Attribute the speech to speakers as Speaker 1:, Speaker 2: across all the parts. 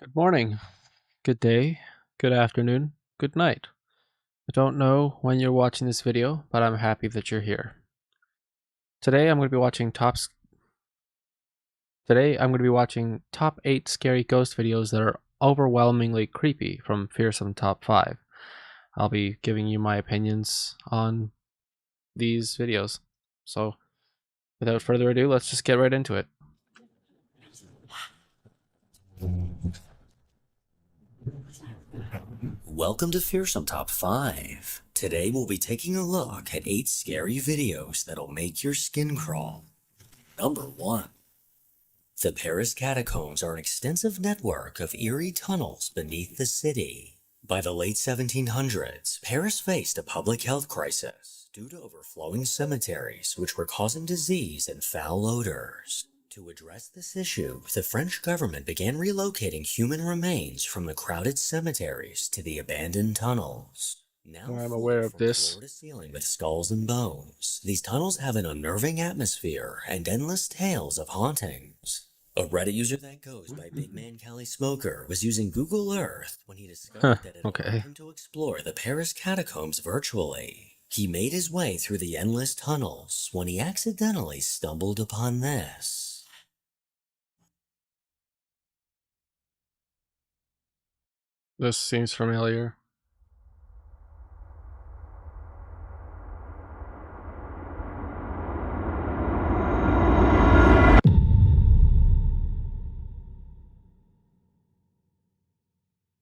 Speaker 1: Good morning, good day, good afternoon, good night. I don't know when you're watching this video, but I'm happy that you're here. Today I'm going to be watching top 8 scary ghost videos that are overwhelmingly creepy from Fearsome Top 5. I'll be giving you my opinions on these videos. So, without further ado, let's just get right into it.
Speaker 2: Welcome to Fearsome Top 5. Today we'll be taking a look at 8 scary videos that'll make your skin crawl. Number 1. The Paris catacombs are an extensive network of eerie tunnels beneath the city. By the late 1700s, Paris faced a public health crisis due to overflowing cemeteries which were causing disease and foul odors. To address this issue, the French government began relocating human remains from the crowded cemeteries to the abandoned tunnels. Now
Speaker 1: I'm aware of
Speaker 2: from
Speaker 1: this.
Speaker 2: floor to ceiling with skulls and bones, these tunnels have an unnerving atmosphere and endless tales of hauntings. A Reddit user that goes by Big Man Cali Smoker was using Google Earth when he discovered that it allowed him to explore the Paris catacombs virtually. He made his way through the endless tunnels when he accidentally stumbled upon this.
Speaker 1: This seems familiar.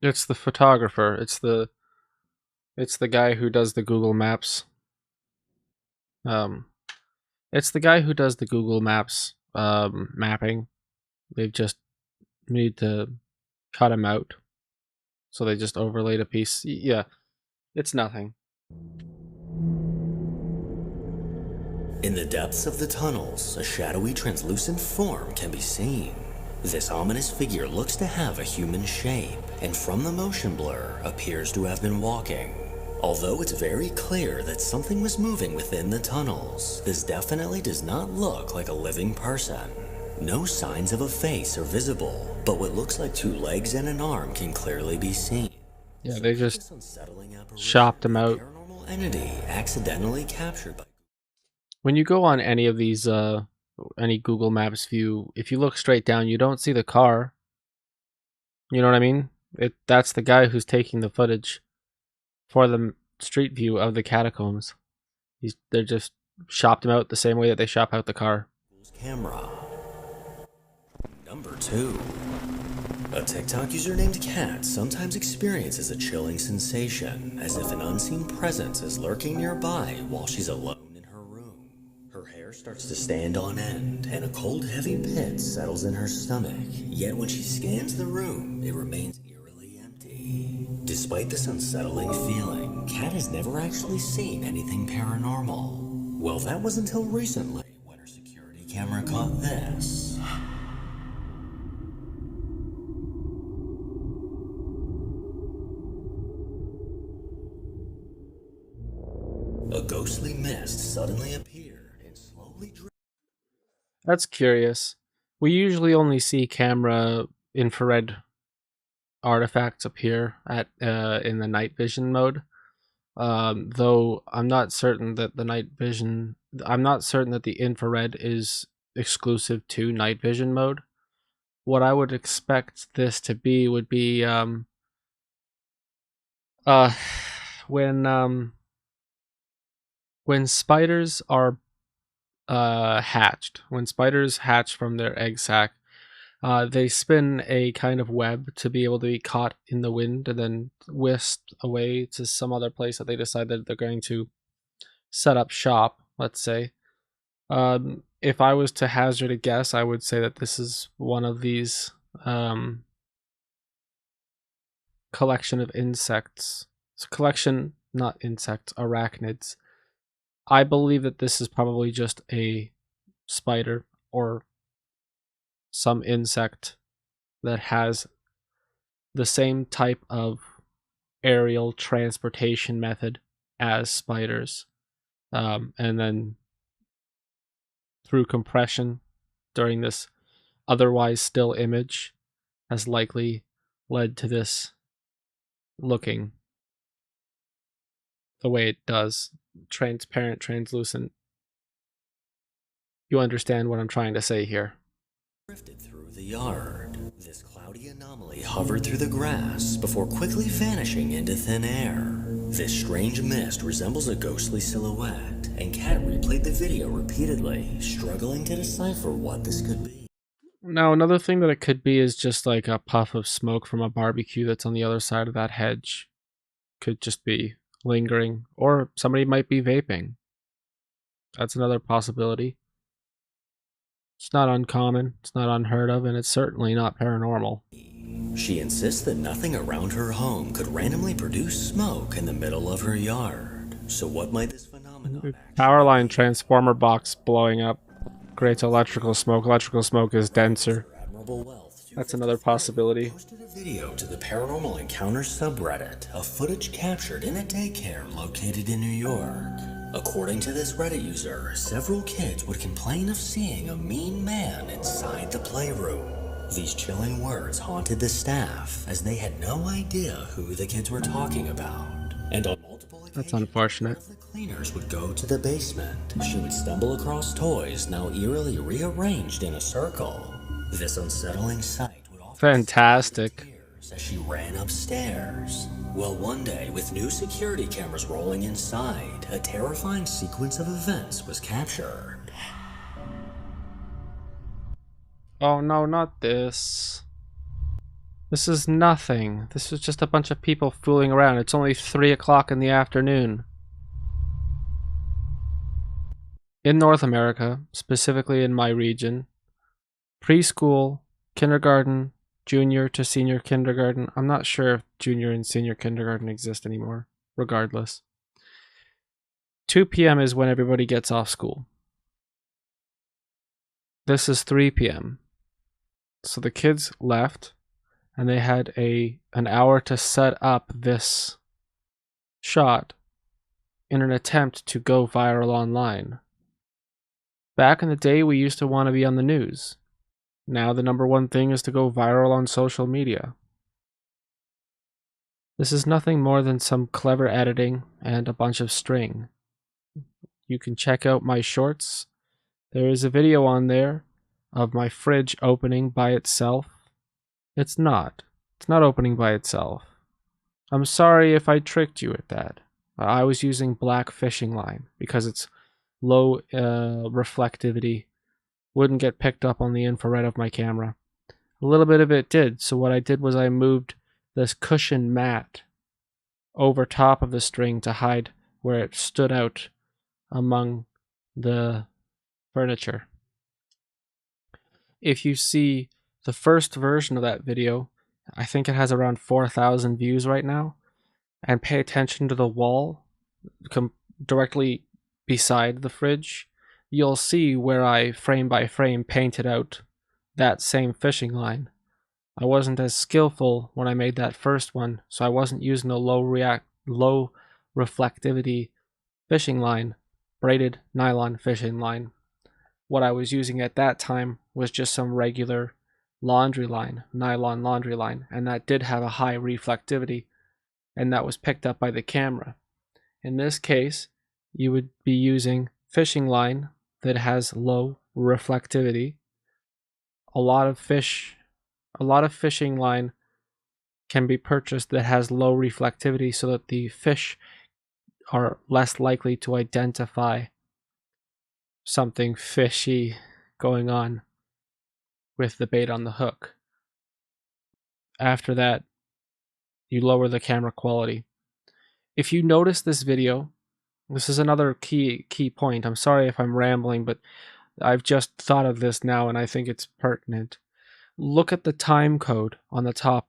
Speaker 1: It's the photographer. It's the guy who does the Google Maps. It's the guy who does the Google Maps mapping. They've just need to cut him out, so they just overlaid a piece. Yeah, it's nothing.
Speaker 2: In the depths of the tunnels, a shadowy, translucent form can be seen. This ominous figure looks to have a human shape, and from the motion blur, appears to have been walking. Although it's very clear that something was moving within the tunnels, this definitely does not look like a living person. No signs of a face are visible, but what looks like 2 legs and an arm can clearly be seen.
Speaker 1: Yeah, they just chopped him out.
Speaker 2: Paranormal entity accidentally captured by.
Speaker 1: When you go on any of these, any Google Maps view, if you look straight down, you don't see the car. You know what I mean? That's the guy who's taking the footage for the street view of the catacombs. They're just chopped him out the same way that they chop out the car.
Speaker 2: Camera. Number 2. A TikTok user named Kat sometimes experiences a chilling sensation, as if an unseen presence is lurking nearby while she's alone in her room. Her hair starts to stand on end, and a cold, heavy pit settles in her stomach. Yet when she scans the room, it remains eerily empty. Despite this unsettling feeling, Kat has never actually seen anything paranormal. Well, that was until recently, when her security camera caught this. A ghostly mist suddenly appeared and slowly drifted.
Speaker 1: That's curious. We usually only see camera infrared artifacts appear at in the night vision mode. Though I'm not certain that I'm not certain that the infrared is exclusive to night vision mode. What I would expect this to be would be uh when when spiders are hatched, when spiders hatch from their egg sac, they spin a kind of web to be able to be caught in the wind and then whisked away to some other place that they decide that they're going to set up shop, let's say. If I was to hazard a guess, I would say that this is one of these collection of insects. It's a collection, not insects, arachnids. I believe that this is probably just a spider or some insect that has the same type of aerial transportation method as spiders. And then through compression during this otherwise still image has likely led to this looking the way it does. Transparent, translucent. You understand what I'm trying to say here.
Speaker 2: Drifted through the yard. This cloudy anomaly hovered through the grass before quickly vanishing into thin air. This strange mist resembles a ghostly silhouette, and Kat replayed the video repeatedly, struggling to decipher what this could be.
Speaker 1: Now, another thing that it could be is just like a puff of smoke from a barbecue that's on the other side of that hedge. Could just be lingering, or somebody might be vaping. That's another possibility. It's not uncommon, it's not unheard of, and it's certainly not paranormal.
Speaker 2: She insists that nothing around her home could randomly produce smoke in the middle of her yard. So what might this phenomenon
Speaker 1: Power line transformer box blowing up creates electrical smoke. Electrical smoke is denser. That's another possibility.
Speaker 2: Posted a video to the Paranormal Encounters subreddit of footage captured in a daycare located in New York. According to this Reddit user, several kids would complain of seeing a mean man inside the playroom. These chilling words haunted the staff as they had no idea who the kids were talking about. And on multiple occasions,
Speaker 1: that's unfortunate.
Speaker 2: the cleaners would go to the basement. She would stumble across toys now eerily rearranged in a circle. This unsettling sight would often
Speaker 1: Fantastic.
Speaker 2: as she ran upstairs. Well, one day, with new security cameras rolling inside, a terrifying sequence of events was captured.
Speaker 1: Oh no, not this. This is nothing. This is just a bunch of people fooling around. It's only 3 o'clock in the afternoon. In North America, specifically in my region, preschool, kindergarten, junior to senior kindergarten. I'm not sure if junior and senior kindergarten exist anymore, regardless. 2 p.m. is when everybody gets off school. This is 3 p.m. So the kids left, and they had an hour to set up this shot in an attempt to go viral online. Back in the day, we used to want to be on the news. Now the number one thing is to go viral on social media. This is nothing more than some clever editing and a bunch of string. You can check out my shorts. There is a video on there of my fridge opening by itself. It's not. It's not opening by itself. I'm sorry if I tricked you with that. I was using black fishing line because it's low reflectivity. Wouldn't get picked up on the infrared of my camera. A little bit of it did, so what I did was I moved this cushion mat over top of the string to hide where it stood out among the furniture. If you see the first version of that video, I think it has around 4,000 views right now, and pay attention to the wall directly beside the fridge, you'll see where I frame by frame painted out that same fishing line. I wasn't as skillful when I made that first one, so I wasn't using a low reflectivity fishing line, braided nylon fishing line. What I was using at that time was just some regular laundry line, nylon laundry line, and that did have a high reflectivity, and that was picked up by the camera. In this case, you would be using fishing line that has low reflectivity. A lot of fishing line can be purchased that has low reflectivity so that the fish are less likely to identify something fishy going on with the bait on the hook. After that, you lower the camera quality. If you notice this video, this is another key point. I'm sorry if I'm rambling, but I've just thought of this now and I think it's pertinent. Look at the time code on the top.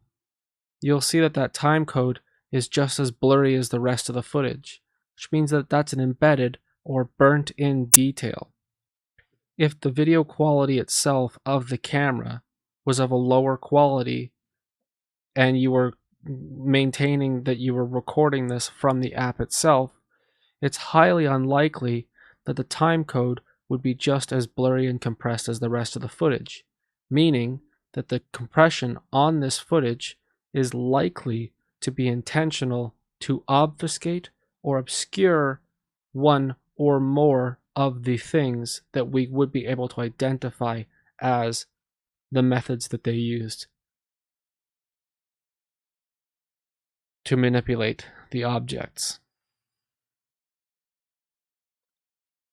Speaker 1: You'll see that that time code is just as blurry as the rest of the footage, which means that that's an embedded or burnt in detail. If the video quality itself of the camera was of a lower quality and you were maintaining that you were recording this from the app itself, it's highly unlikely that the time code would be just as blurry and compressed as the rest of the footage, meaning that the compression on this footage is likely to be intentional to obfuscate or obscure one or more of the things that we would be able to identify as the methods that they used to manipulate the objects.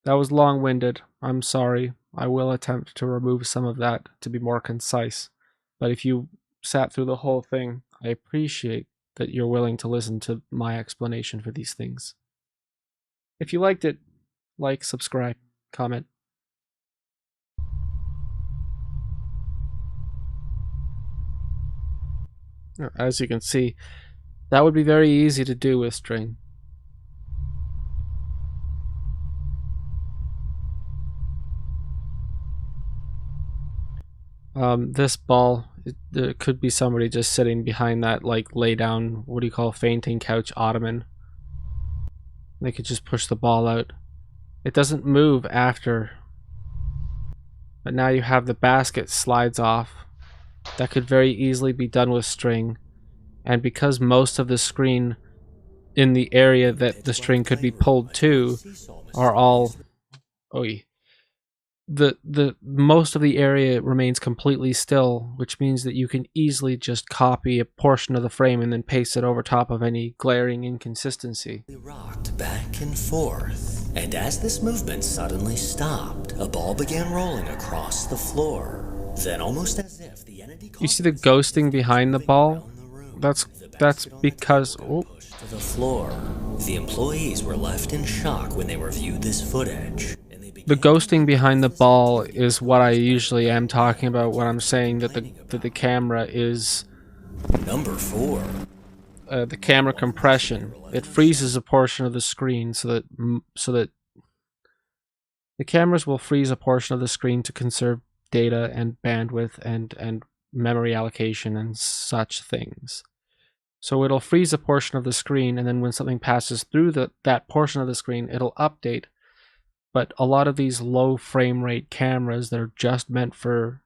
Speaker 1: That was long-winded. I'm sorry. I will attempt to remove some of that to be more concise. But if you sat through the whole thing, I appreciate that you're willing to listen to my explanation for these things. If you liked it, like, subscribe, comment. As you can see, that would be very easy to do with string. This ball, there could be somebody just sitting behind that, like, lay down, what do you call, fainting couch ottoman. They could just push the ball out. It doesn't move after. But now you have the basket slides off. That could very easily be done with string. And because most of the screen in the area that the string could be pulled to are all... the most of the area remains completely still, which means that you can easily just copy a portion of the frame and then paste it over top of any glaring inconsistency.
Speaker 2: Rocked back and forth, and as this movement suddenly stopped, a ball began rolling across the floor. Then, almost as if the entity
Speaker 1: you see the ghosting behind the ball? That's because
Speaker 2: to the floor. The employees were left in shock when they reviewed this footage.
Speaker 1: The ghosting behind the ball is what I usually am talking about when I'm saying that the camera is
Speaker 2: Number 4.
Speaker 1: The camera compression. It freezes a portion of the screen so that the cameras will freeze a portion of the screen to conserve data and bandwidth and memory allocation and such things. So it'll freeze a portion of the screen, and then when something passes through that portion of the screen, it'll update. But a lot of these low frame rate cameras that are just meant for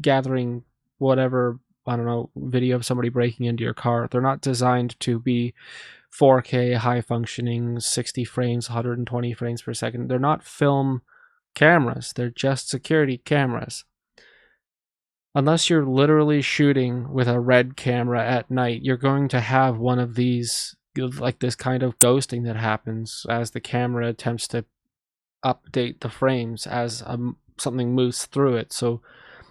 Speaker 1: gathering whatever, I don't know, video of somebody breaking into your car, they're not designed to be 4K, high functioning, 60 frames, 120 frames per second. They're not film cameras. They're just security cameras. Unless you're literally shooting with a red camera at night, you're going to have one of these, like this kind of ghosting that happens as the camera attempts to update the frames as something moves through it. So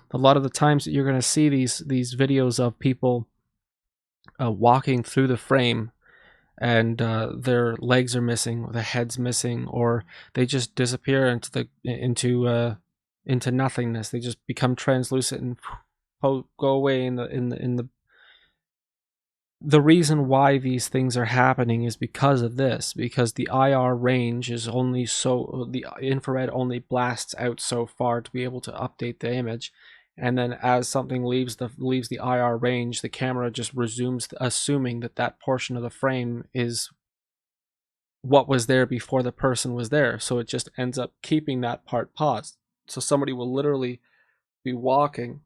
Speaker 1: a lot of the times that you're going to see these videos of people walking through the frame and their legs are missing, or the head's missing, or they just disappear into nothingness. They just become translucent and go away in the reason why these things are happening is because of this, because the IR range is only the infrared only blasts out so far to be able to update the image, and then as something leaves the IR range, the camera just resumes assuming that portion of the frame is what was there before the person was there, so it just ends up keeping that part paused. So somebody will literally be walking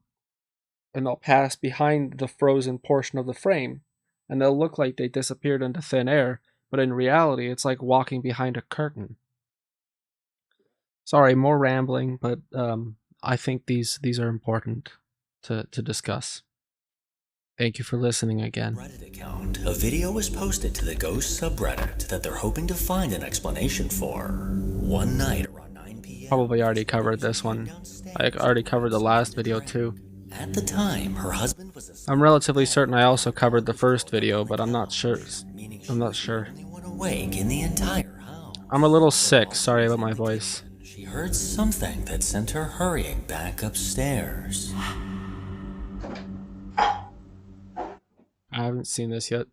Speaker 1: and they'll pass behind the frozen portion of the frame, and they'll look like they disappeared into thin air, but in reality, it's like walking behind a curtain. Sorry, more rambling, but I think these are important to discuss. Thank you for listening again.
Speaker 2: Reddit account. A video was posted to the Ghost subreddit that they're hoping to find an explanation for. One night around 9 p.m.
Speaker 1: Probably already covered this one. I already covered the last video too.
Speaker 2: At the time, her husband was
Speaker 1: I'm relatively certain I also covered the first video, but I'm not sure. I'm not sure.
Speaker 2: Awake in the entire house.
Speaker 1: I'm a little sick. Sorry about my voice.
Speaker 2: She heard something that sent her hurrying back upstairs.
Speaker 1: I haven't seen this yet.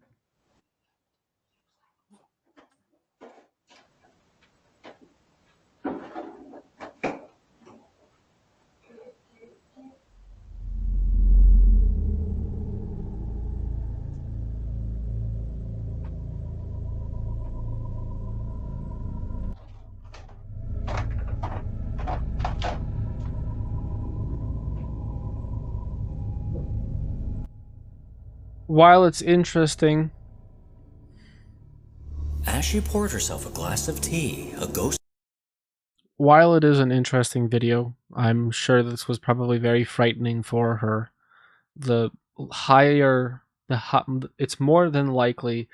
Speaker 1: while it's interesting,
Speaker 2: As she poured herself a glass of tea, a ghost.
Speaker 1: while it is an interesting video, I'm sure this was probably very frightening for her. The higher it's more than likely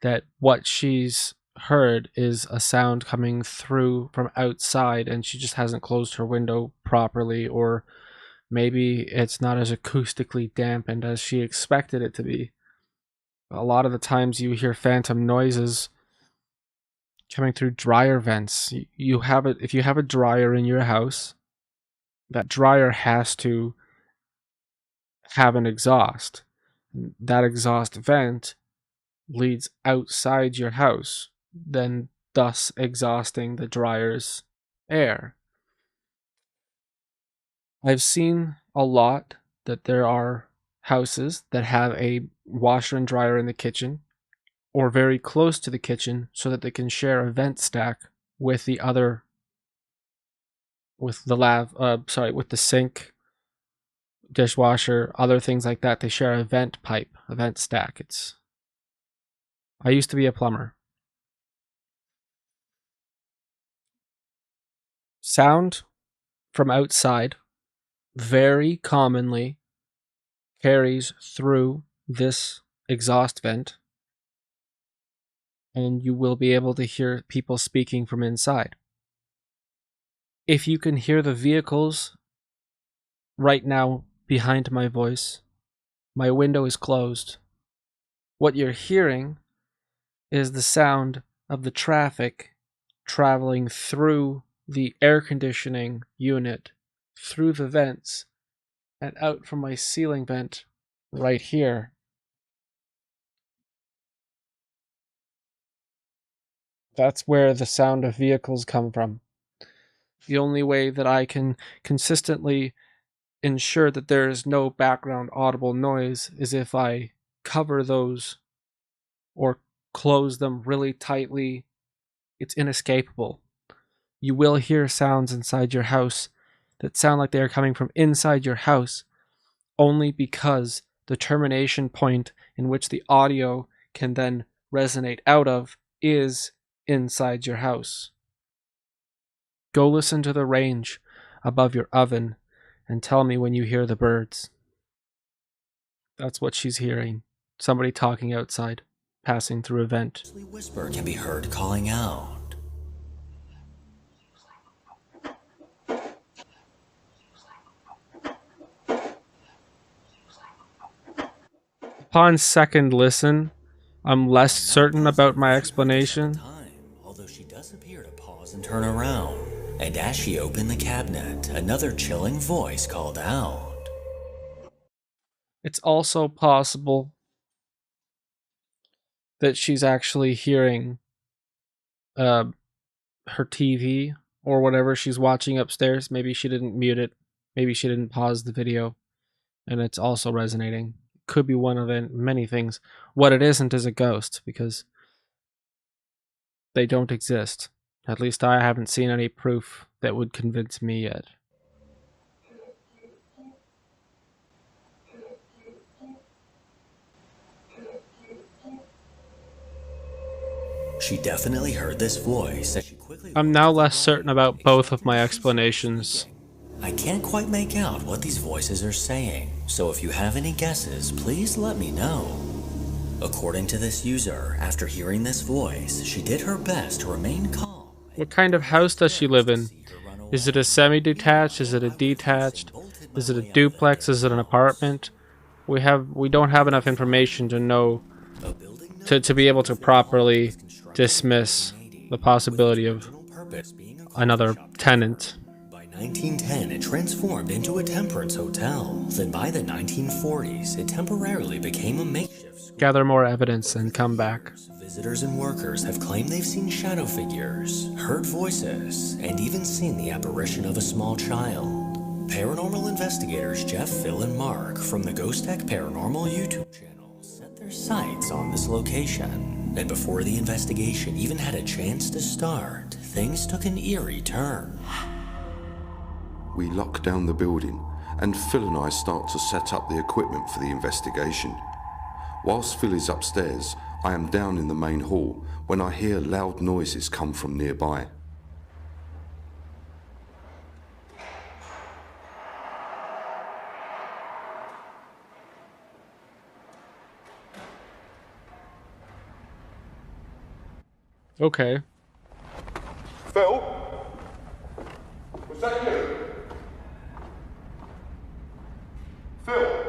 Speaker 1: that what she's heard is a sound coming through from outside and she just hasn't closed her window properly, or maybe it's not as acoustically dampened as she expected it to be. A lot of the times you hear phantom noises coming through dryer vents. You have it if you have a dryer in your house, that dryer has to have an exhaust. That exhaust vent leads outside your house, then thus exhausting the dryer's air. I've seen a lot that there are houses that have a washer and dryer in the kitchen or very close to the kitchen so that they can share a vent stack with the other, with the with the sink, dishwasher, other things like that. They share a vent pipe, a vent stack. I used to be a plumber. Sound from outside very commonly carries through this exhaust vent, and you will be able to hear people speaking from inside. If you can hear the vehicles right now behind my voice, my window is closed. What you're hearing is the sound of the traffic traveling through the air conditioning unit, through the vents, and out from my ceiling vent right here. That's where the sound of vehicles come from. The only way that I can consistently ensure that there is no background audible noise is if I cover those or close them really tightly. It's inescapable. You will hear sounds inside your house that sound like they are coming from inside your house, only because the termination point in which the audio can then resonate out of is inside your house. Go listen to the range above your oven and tell me when you hear the birds. That's what she's hearing. Somebody talking outside, passing through a vent.
Speaker 2: Whisper can be heard calling out.
Speaker 1: Upon second listen, I'm less certain about my explanation.
Speaker 2: Although she does appear to pause and turn around. And as she opened the cabinet, another chilling voice called out.
Speaker 1: It's also possible that she's actually hearing her TV or whatever she's watching upstairs. Maybe she didn't mute it. Maybe she didn't pause the video, and it's also resonating. Could be one of the many things. What it isn't is a ghost, because they don't exist. At least I haven't seen any proof that would convince me yet.
Speaker 2: She definitely heard this voice as she quickly.
Speaker 1: I'm now less certain about both of my explanations.
Speaker 2: I can't quite make out what these voices are saying, so if you have any guesses, please let me know. According to this user, after hearing this voice, she did her best to remain calm.
Speaker 1: What kind of house does she live in? Is it a semi-detached? Is it a detached? Is it a duplex? Is it an apartment? We don't have enough information to know to be able to properly dismiss the possibility of another tenant.
Speaker 2: By 1910, it transformed into a temperance hotel. Then by the 1940s, it temporarily became a makeshift school.
Speaker 1: Gather more evidence and come back.
Speaker 2: Visitors and workers have claimed they've seen shadow figures, heard voices, and even seen the apparition of a small child. Paranormal investigators Jeff, Phil, and Mark from the Ghost Tech Paranormal YouTube channel set their sights on this location. And before the investigation even had a chance to start, things took an eerie turn.
Speaker 3: We lock down the building, and Phil and I start to set up the equipment for the investigation. Whilst Phil is upstairs, I am down in the main hall when I hear loud noises come from nearby.
Speaker 1: Okay.
Speaker 3: Phil? Was that you? Phil?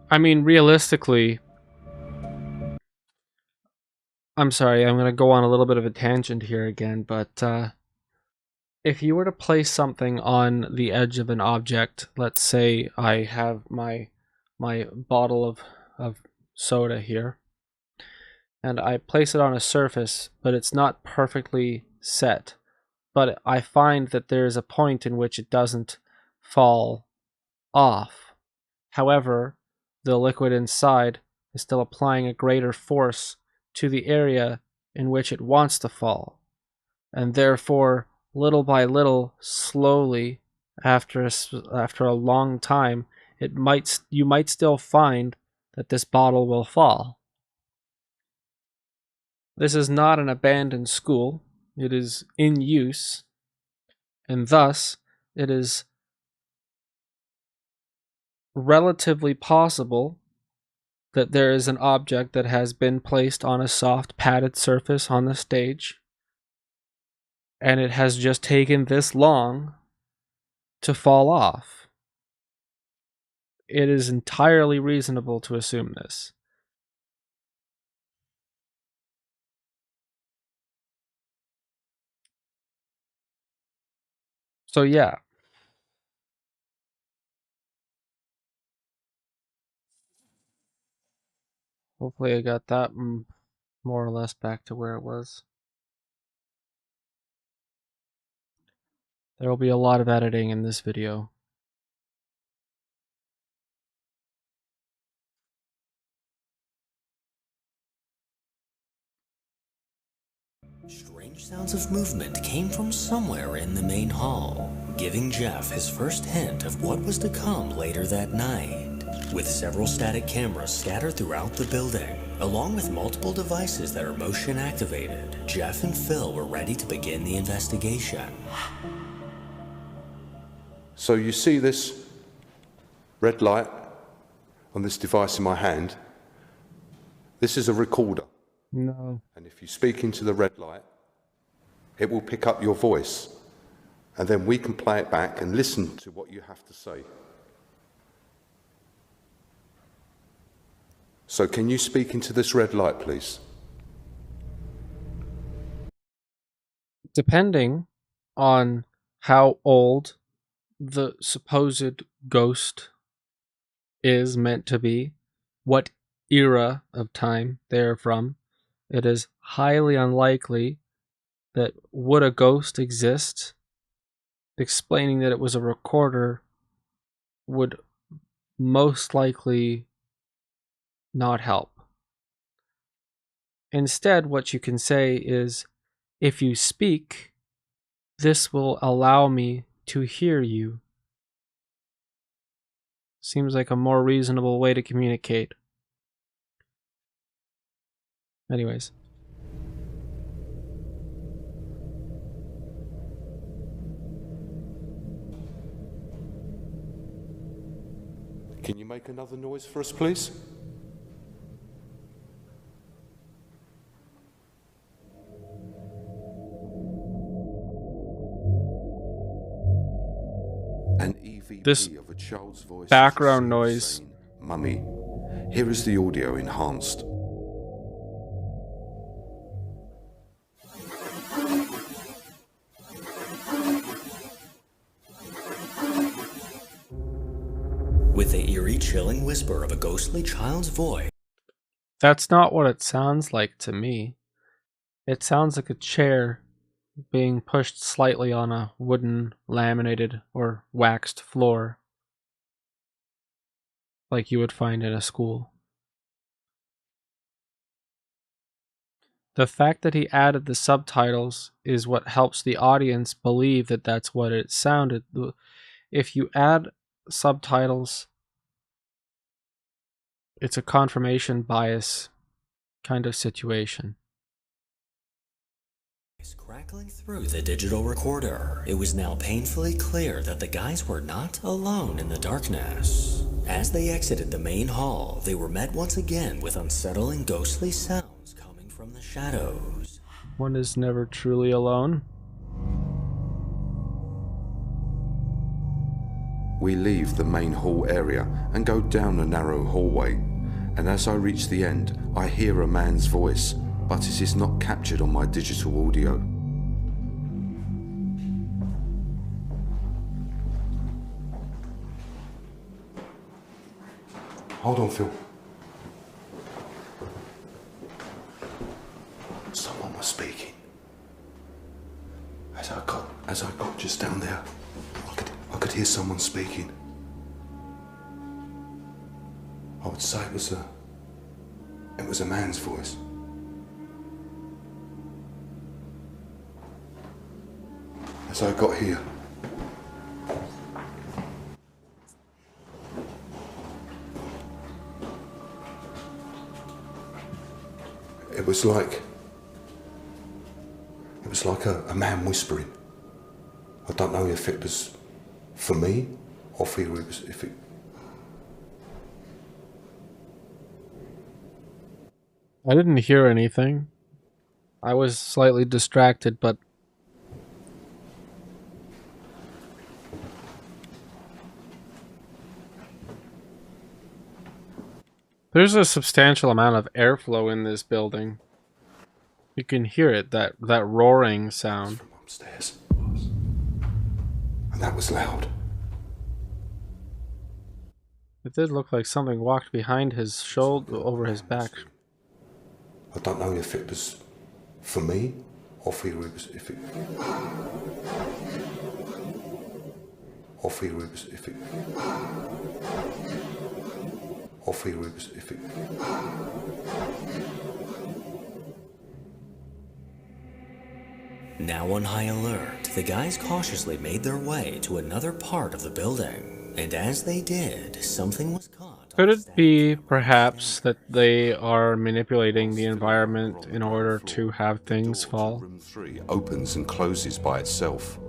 Speaker 1: I mean, realistically, I'm sorry, I'm going to go on a little bit of a tangent here again, but if you were to place something on the edge of an object, let's say I have my bottle of soda here, and I place it on a surface, but it's not perfectly set, but I find that there is a point in which it doesn't fall off. However, the liquid inside is still applying a greater force to the area in which it wants to fall, and therefore, little by little, slowly, after a long time, you might still find that this bottle will fall. This is not an abandoned school. It is in use, and thus it is relatively possible that there is an object that has been placed on a soft padded surface on the stage, and it has just taken this long to fall off. It is entirely reasonable to assume this. So yeah. Hopefully I got that more or less back to where it was. There will be a lot of editing in this video.
Speaker 2: Strange sounds of movement came from somewhere in the main hall, giving Jeff his first hint of what was to come later that night. With several static cameras scattered throughout the building, along with multiple devices that are motion activated, Jeff and Phil were ready to begin the investigation.
Speaker 3: So you see this red light on this device in my hand? This is a recorder.
Speaker 1: No.
Speaker 3: And if you speak into the red light, it will pick up your voice. And then we can play it back and listen to what you have to say. So can you speak into this red light, please?
Speaker 1: Depending on how old the supposed ghost is meant to be, what era of time they're from, it is highly unlikely that would a ghost exist, explaining that it was a recorder would most likely not help. Instead, what you can say is, if you speak, this will allow me to hear you. Seems like a more reasonable way to communicate. Anyways.
Speaker 3: Can you make another noise for us, please? An EVP
Speaker 1: This
Speaker 3: of a child's voice.
Speaker 1: background noise.
Speaker 3: Saying, "Mummy, here is the audio enhanced."
Speaker 2: With the eerie, chilling whisper of a ghostly child's voice.
Speaker 1: That's not what it sounds like to me. It sounds like a chair being pushed slightly on a wooden, laminated, or waxed floor, like you would find in a school. The fact that he added the subtitles is what helps the audience believe that that's what it sounded. If you add subtitles it's a confirmation bias kind of situation.
Speaker 2: Crackling through the digital recorder, it was now painfully clear that the guys were not alone in the darkness. As they exited the main hall, they were met once again with unsettling ghostly sounds coming from the shadows.
Speaker 1: One is never truly alone.
Speaker 3: We leave the main hall area and go down a narrow hallway, and as I reach the end, I hear a man's voice, but it is not captured on my digital audio. Hold on, Phil. Someone was speaking. As I got just down there, I could hear someone speaking. I would say it was a man's voice. As I got here, it was like a man whispering. I don't know if it was for me or if it.
Speaker 1: I didn't hear anything. I was slightly distracted, but there's a substantial amount of airflow in this building. You can hear it, that roaring sound.
Speaker 3: From upstairs. And that was loud.
Speaker 1: It did look like something walked behind his shoulder, over his back.
Speaker 3: I don't know if it was for me or if it.
Speaker 2: Now on high alert, the guys cautiously made their way to another part of the building, and as they did, something was caught.
Speaker 1: Could it be, perhaps, that they are manipulating the environment in order to have things fall?
Speaker 3: Room 3 opens and closes by itself.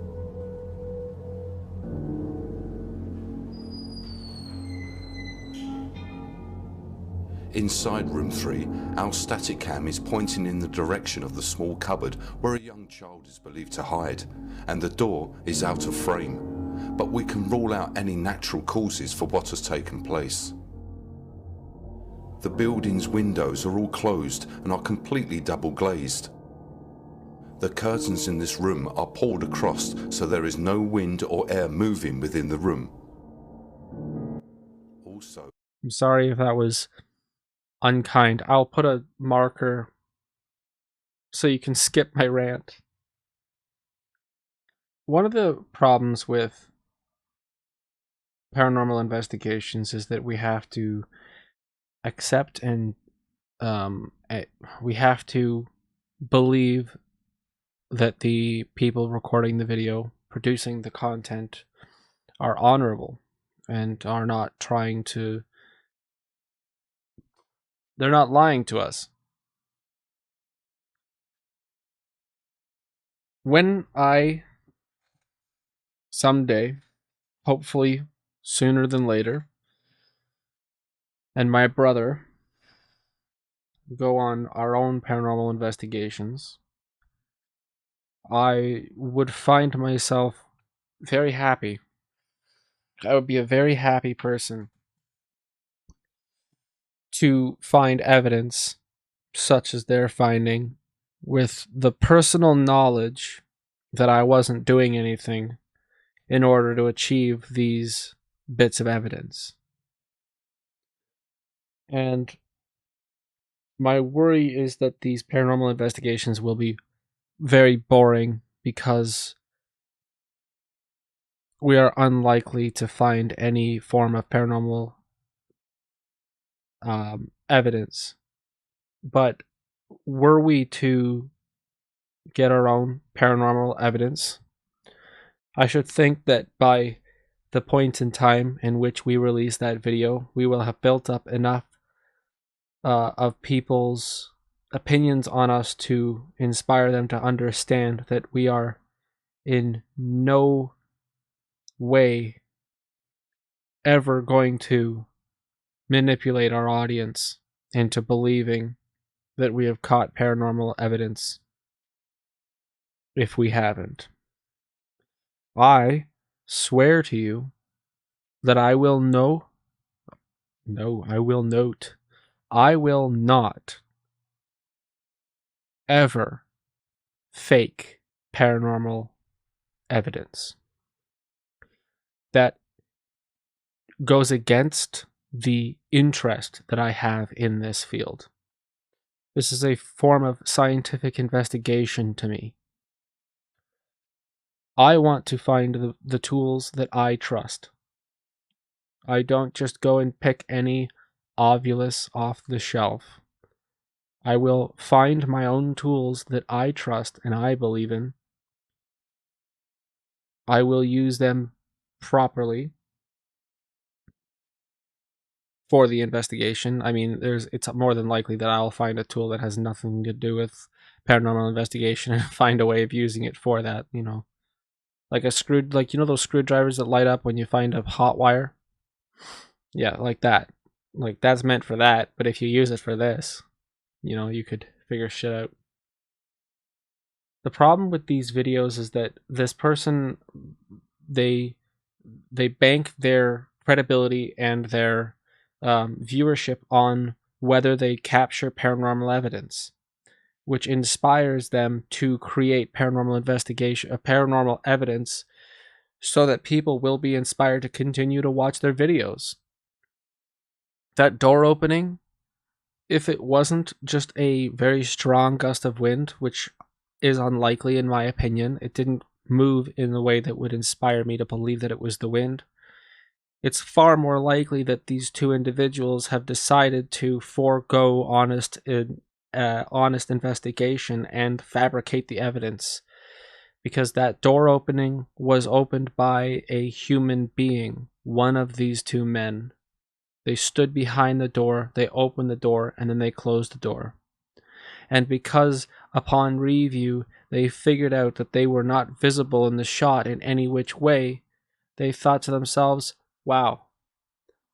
Speaker 3: Inside room 3, our static cam is pointing in the direction of the small cupboard where a young child is believed to hide, and the door is out of frame, but we can rule out any natural causes for what has taken place. The building's windows are all closed and are completely double glazed. The curtains in this room are pulled across so there is no wind or air moving within the room. Also,
Speaker 1: I'm sorry if that was unkind. I'll put a marker so you can skip my rant. One of the problems with paranormal investigations is that we have to accept and we have to believe that the people recording the video, producing the content, are honorable and are not trying to. They're not lying to us. When I someday, hopefully sooner than later, and my brother go on our own paranormal investigations, I would find myself very happy. I would be a very happy person to find evidence such as they're finding with the personal knowledge that I wasn't doing anything in order to achieve these bits of evidence. And my worry is that these paranormal investigations will be very boring because we are unlikely to find any form of paranormal evidence. But were we to get our own paranormal evidence, I should think that by the point in time in which we release that video, we will have built up enough of people's opinions on us to inspire them to understand that we are in no way ever going to manipulate our audience into believing that we have caught paranormal evidence if we haven't. I swear to you that I will I will not ever fake paranormal evidence that goes against the interest that I have in this field. This is a form of scientific investigation to me. I want to find the tools that I trust. I don't just go and pick any ovulus off the shelf. I will find my own tools that I trust and I believe in. I will use them properly for the investigation. I mean, it's more than likely that I'll find a tool that has nothing to do with paranormal investigation and find a way of using it for that, you know. Like those screwdrivers that light up when you find a hot wire? Yeah, like that. Like, that's meant for that, but if you use it for this, you know, you could figure shit out. The problem with these videos is that this person, they bank their credibility and their viewership on whether they capture paranormal evidence, which inspires them to create paranormal evidence, so that people will be inspired to continue to watch their videos. That door opening, if it wasn't just a very strong gust of wind, which is unlikely in my opinion, it didn't move in the way that would inspire me to believe that it was the wind. It's far more likely that these two individuals have decided to forego honest investigation and fabricate the evidence, because that door opening was opened by a human being, one of these two men. They stood behind the door, they opened the door, and then they closed the door. And because upon review they figured out that they were not visible in the shot in any which way, they thought to themselves, wow,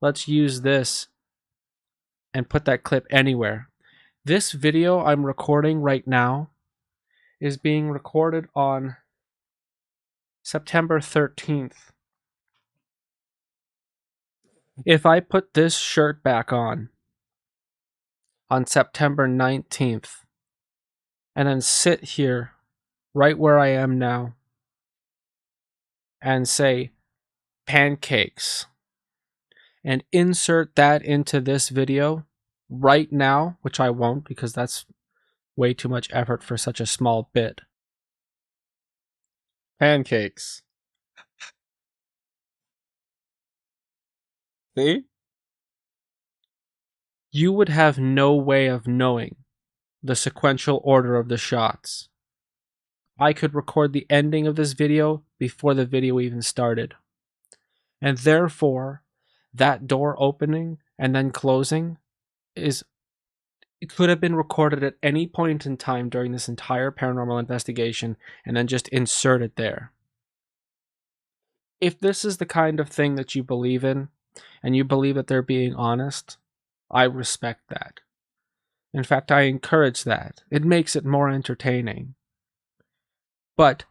Speaker 1: let's use this and put that clip anywhere. This video I'm recording right now is being recorded on September 13th. If I put this shirt back on September 19th, and then sit here right where I am now and say pancakes and insert that into this video right now, which I won't because that's way too much effort for such a small bit. Pancakes. See? You would have no way of knowing the sequential order of the shots. I could record the ending of this video before the video even started. And therefore, that door opening and then closing it could have been recorded at any point in time during this entire paranormal investigation and then just inserted there. If this is the kind of thing that you believe in, and you believe that they're being honest, I respect that. In fact, I encourage that. It makes it more entertaining. But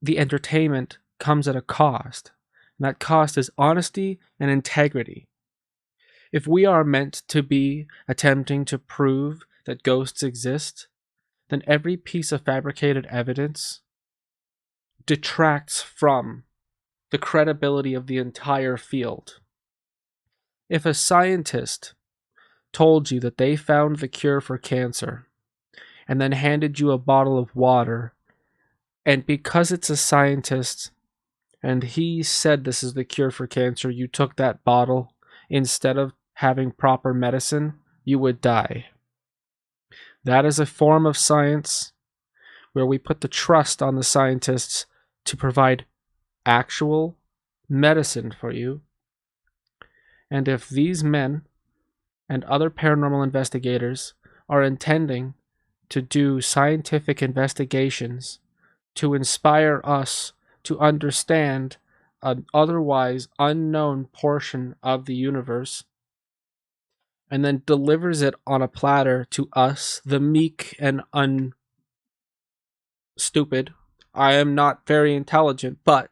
Speaker 1: the entertainment comes at a cost, and that cost is honesty and integrity. If we are meant to be attempting to prove that ghosts exist, then every piece of fabricated evidence detracts from the credibility of the entire field. If a scientist told you that they found the cure for cancer and then handed you a bottle of water, and because it's a scientist and he said this is the cure for cancer, you took that bottle instead of having proper medicine, you would die. That is a form of science where we put the trust on the scientists to provide actual medicine for you. And if these men and other paranormal investigators are intending to do scientific investigations to inspire us to understand an otherwise unknown portion of the universe, and then delivers it on a platter to us, the meek and unstupid. I am not very intelligent, but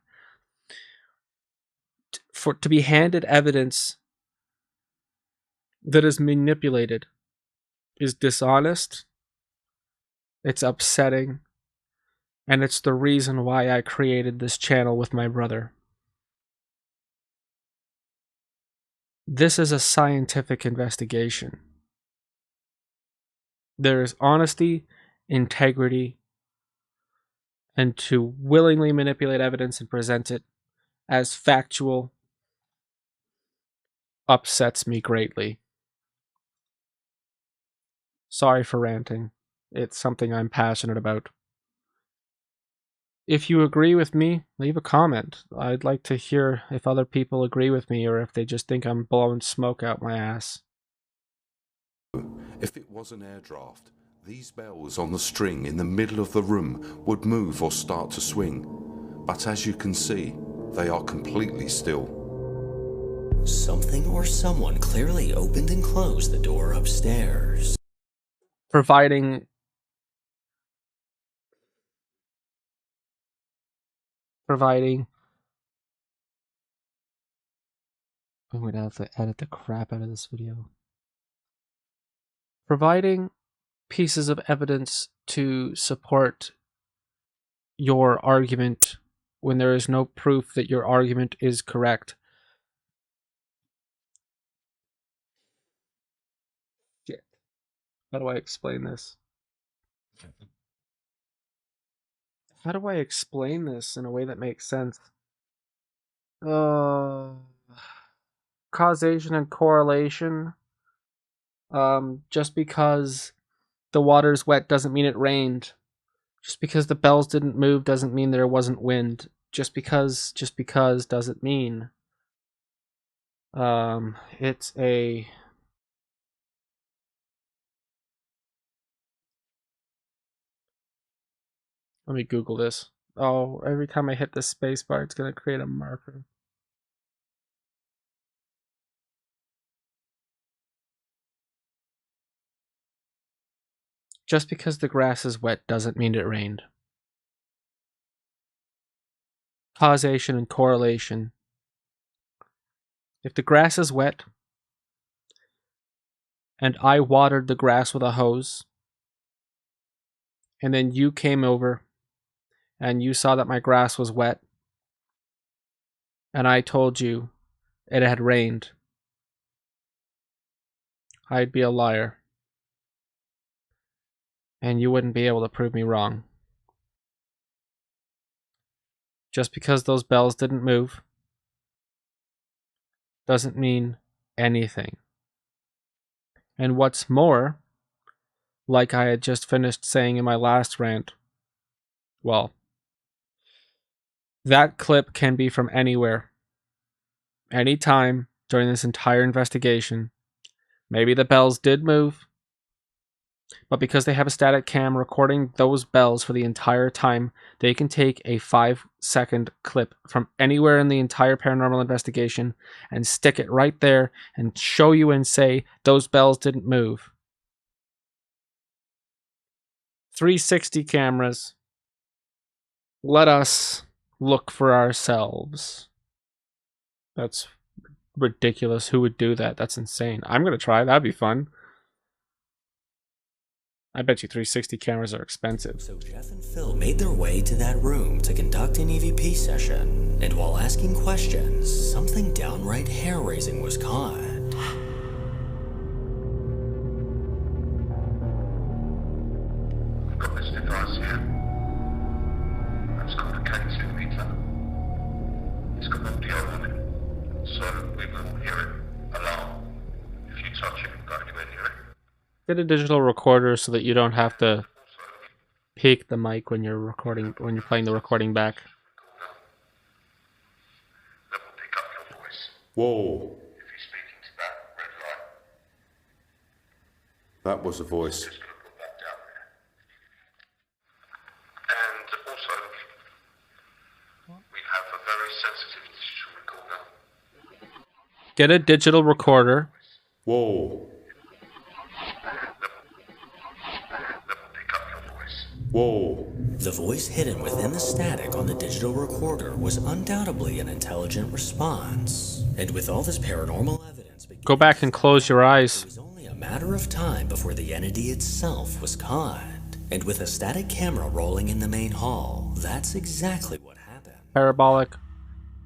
Speaker 1: to be handed evidence that is manipulated is dishonest, it's upsetting, and it's the reason why I created this channel with my brother. This is a scientific investigation. There is honesty, integrity, and to willingly manipulate evidence and present it as factual upsets me greatly. Sorry for ranting. It's something I'm passionate about. If you agree with me, leave a comment. I'd like to hear if other people agree with me or if they just think I'm blowing smoke out my ass.
Speaker 3: If it was an air draft, these bells on the string in the middle of the room would move or start to swing. But as you can see, they are completely still.
Speaker 2: Something or someone clearly opened and closed the door upstairs.
Speaker 1: Providing I'm going to have to edit the crap out of this video. Providing pieces of evidence to support your argument when there is no proof that your argument is correct. Shit. How do I explain this? How do I explain this in a way that makes sense? Causation and correlation. Just because the water's wet doesn't mean it rained. Just because the bells didn't move doesn't mean there wasn't wind. Just because doesn't mean. It's a... Let me Google this. Oh, every time I hit the space bar, it's going to create a marker. Just because the grass is wet doesn't mean it rained. Causation and correlation. If the grass is wet, and I watered the grass with a hose, and then you came over, and you saw that my grass was wet, and I told you it had rained, I'd be a liar. And you wouldn't be able to prove me wrong. Just because those bells didn't move doesn't mean anything. And what's more, like I had just finished saying in my last rant, well, that clip can be from anywhere, anytime during this entire investigation. Maybe the bells did move, but because they have a static cam recording those bells for the entire time, they can take a 5-second clip from anywhere in the entire paranormal investigation and stick it right there and show you and say, those bells didn't move. 360 cameras. Let us look for ourselves. That's ridiculous. Who would do that? That's insane. I'm going to try. That'd be fun. I bet you 360 cameras are expensive.
Speaker 2: So Jeff and Phil made their way to that room to conduct an EVP session, and while asking questions, something downright hair-raising was caught.
Speaker 4: We've got this device here. It's called a K2 meter. It's got audio on it, so we will hear it alarm. If you touch it and go anywhere near it.
Speaker 1: Get a digital recorder so that you don't have to peek the mic when you're recording, when you're playing the recording back.
Speaker 4: That will pick up your voice.
Speaker 3: Whoa.
Speaker 4: If you're speaking to that red light,
Speaker 3: That was a voice.
Speaker 4: Just gonna put that down there. And also, we have a very sensitive digital recorder.
Speaker 1: Get a digital recorder.
Speaker 3: Whoa.
Speaker 4: That will pick up your voice.
Speaker 3: Whoa.
Speaker 2: The voice hidden within the static on the digital recorder was undoubtedly an intelligent response. And with all this paranormal evidence,
Speaker 1: Go back and close your
Speaker 2: it
Speaker 1: eyes.
Speaker 2: was only a matter of time before the entity itself was caught. And with a static camera rolling in the main hall, that's exactly what happened.
Speaker 1: Parabolic.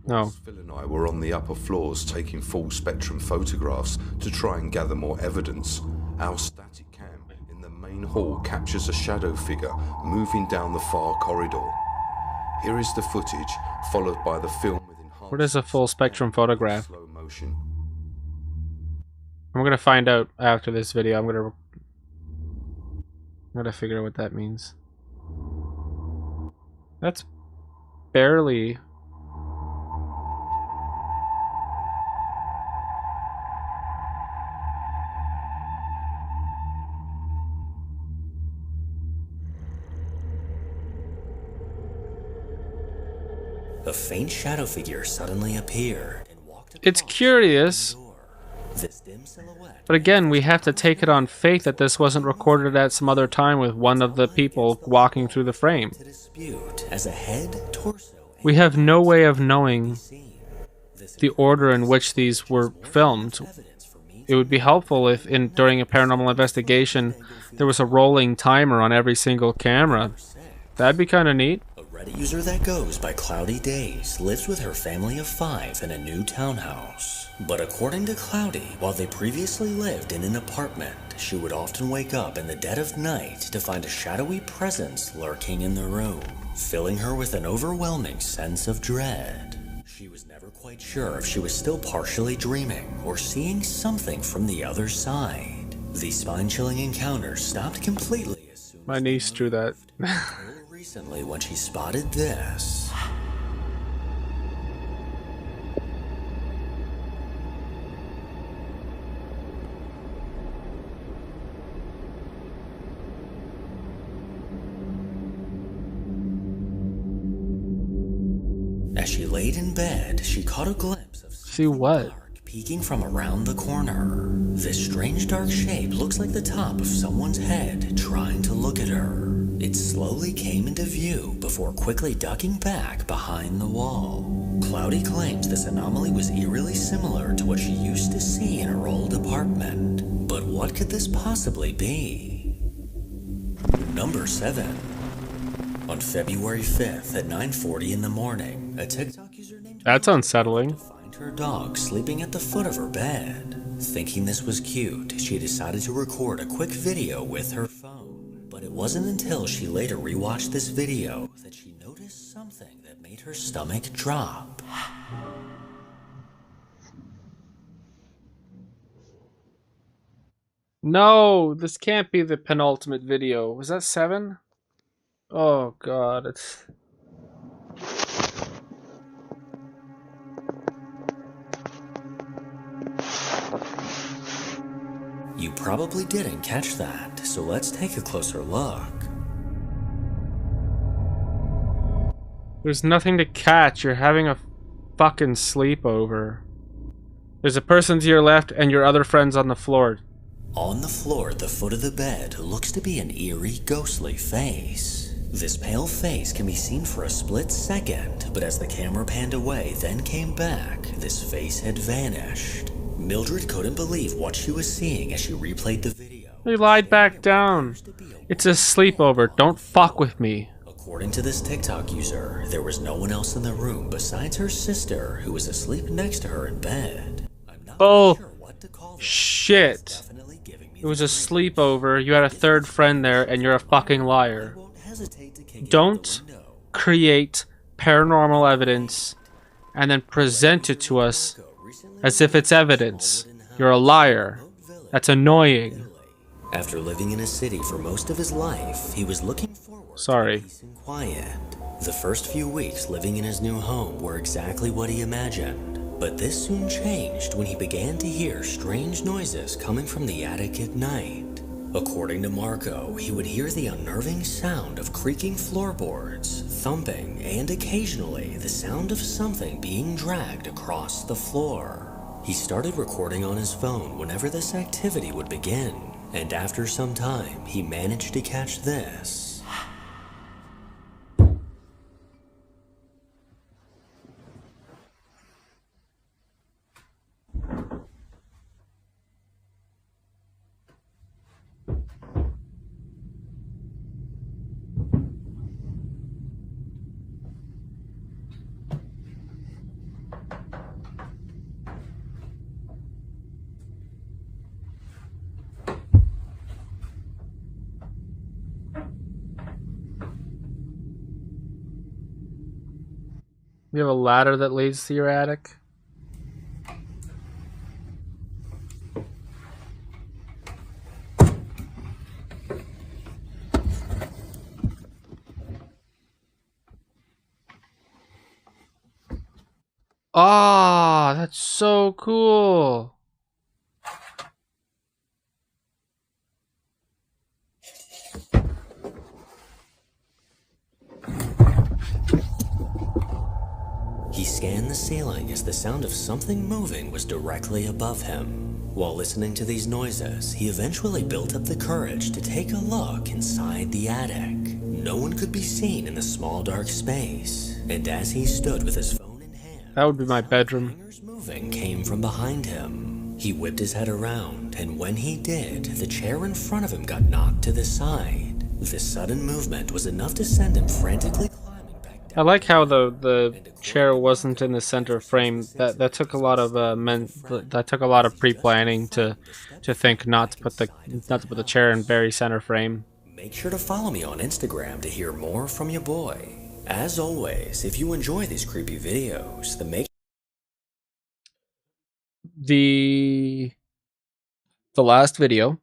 Speaker 1: No.
Speaker 3: Phil and I were on the upper floors taking full spectrum photographs to try and gather more evidence. Our static cam in the main hall captures a shadow figure moving down the far corridor. Here is the footage, followed by the film with enhanced
Speaker 1: What is a full spectrum photograph?
Speaker 3: slow motion.
Speaker 1: I'm gonna find out after this video. I'm gonna figure out what that means. That's barely.
Speaker 2: A faint shadow figure suddenly appeared and walked
Speaker 1: It's
Speaker 2: across
Speaker 1: curious.
Speaker 2: the door. This dim silhouette
Speaker 1: But again, we have to take it on faith that this wasn't recorded at some other time with one of the people walking through the frame.
Speaker 2: to dispute as a head, torso, and
Speaker 1: We have no way of knowing
Speaker 2: scene. This
Speaker 1: the order in which these were filmed.
Speaker 2: evidence for me
Speaker 1: It would be helpful if, during a paranormal investigation, there was a rolling timer on every single camera. That'd be kind of neat.
Speaker 2: A Reddit user that goes by Cloudy Days lives with her family of 5 in a new townhouse. But according to Cloudy, while they previously lived in an apartment, she would often wake up in the dead of night to find a shadowy presence lurking in the room, filling her with an overwhelming sense of dread. She was never quite sure if she was still partially dreaming or seeing something from the other side. These spine-chilling encounters stopped completely as soon
Speaker 1: My
Speaker 2: as
Speaker 1: niece drew that.
Speaker 2: until recently when she spotted this. As she laid in bed, she caught a glimpse of
Speaker 1: See what?
Speaker 2: dark peeking from around the corner. This strange dark shape looks like the top of someone's head trying to look at her. It slowly came into view before quickly ducking back behind the wall. Cloudy claims this anomaly was eerily similar to what she used to see in her old apartment. But what could this possibly be? Number 7. On February 5th at 9:40 in the morning, a TikTok user named
Speaker 1: That's unsettling.
Speaker 2: find her dog sleeping at the foot of her bed. Thinking this was cute, she decided to record a quick video with her phone. But it wasn't until she later rewatched this video that she noticed something that made her stomach drop.
Speaker 1: No, this can't be the penultimate video. Was that 7? Oh god, it's...
Speaker 2: You probably didn't catch that, so let's take a closer look.
Speaker 1: There's nothing to catch. You're having a fucking sleepover. There's a person to your left and your other friend's on the floor.
Speaker 2: On the floor at the foot of the bed looks to be an eerie, ghostly face. This pale face can be seen for a split second, but as the camera panned away, then came back, this face had vanished. Mildred couldn't believe what she was seeing as she replayed the video.
Speaker 1: He lied back down. It's a sleepover. Don't fuck with me.
Speaker 2: According to this TikTok user, there was no one else in the room besides her sister, who was asleep next to her in bed. I'm not
Speaker 1: Oh,
Speaker 2: sure what to call this.
Speaker 1: shit.
Speaker 2: Definitely giving me
Speaker 1: It was
Speaker 2: the
Speaker 1: a sleepover. You had a third friend there and you're a fucking liar.
Speaker 2: won't hesitate to kick it out
Speaker 1: Don't
Speaker 2: the window.
Speaker 1: create paranormal evidence and then present it to us as if it's evidence. You're a liar. That's annoying.
Speaker 2: After living in a city for most of his life, he was looking forward
Speaker 1: Sorry.
Speaker 2: to peace and quiet. The first few weeks living in his new home were exactly what he imagined. But this soon changed when he began to hear strange noises coming from the attic at night. According to Marco, he would hear the unnerving sound of creaking floorboards, thumping, and occasionally the sound of something being dragged across the floor. He started recording on his phone whenever this activity would begin, and after some time, he managed to catch this.
Speaker 1: You have a ladder that leads to your attic? Ah, that's so cool.
Speaker 2: He scanned the ceiling as the sound of something moving was directly above him. While listening to these noises, he eventually built up the courage to take a look inside the attic. No one could be seen in the small dark space, and as he stood with his phone in hand,
Speaker 1: That would be my bedroom.
Speaker 2: fingers moving came from behind him. He whipped his head around, and when he did, the chair in front of him got knocked to the side. The sudden movement was enough to send him frantically climbing back down.
Speaker 1: I like how the chair wasn't in the center frame. That took a lot of that took a lot of pre-planning to think not to put the chair in very center frame.
Speaker 2: Make sure to follow me on Instagram to hear more from your boy. As always, if you enjoy these creepy videos, then make
Speaker 1: The last video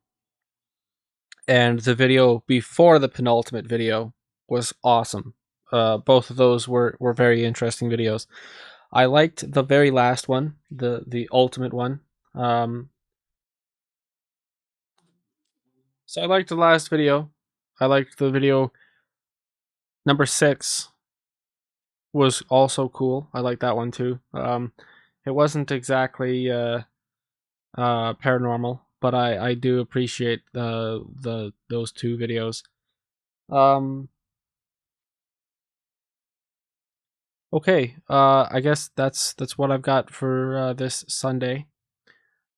Speaker 1: and the video before the penultimate video was awesome. Both of those were very interesting videos. I liked the very last one, the ultimate one. So I liked the last video. I liked the video number 6 was also cool. I like that one too. It wasn't exactly paranormal, but I do appreciate those two videos. Okay, I guess that's what I've got for this Sunday.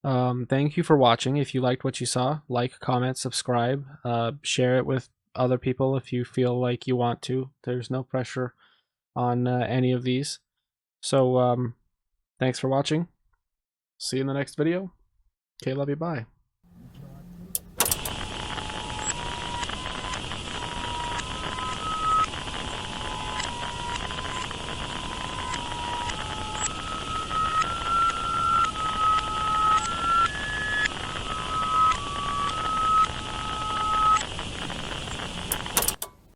Speaker 1: Thank you for watching. If you liked what you saw, like, comment, subscribe, share it with other people if you feel like you want to. There's no pressure on any of these. So thanks for watching. See you in the next video. Okay, love you, bye.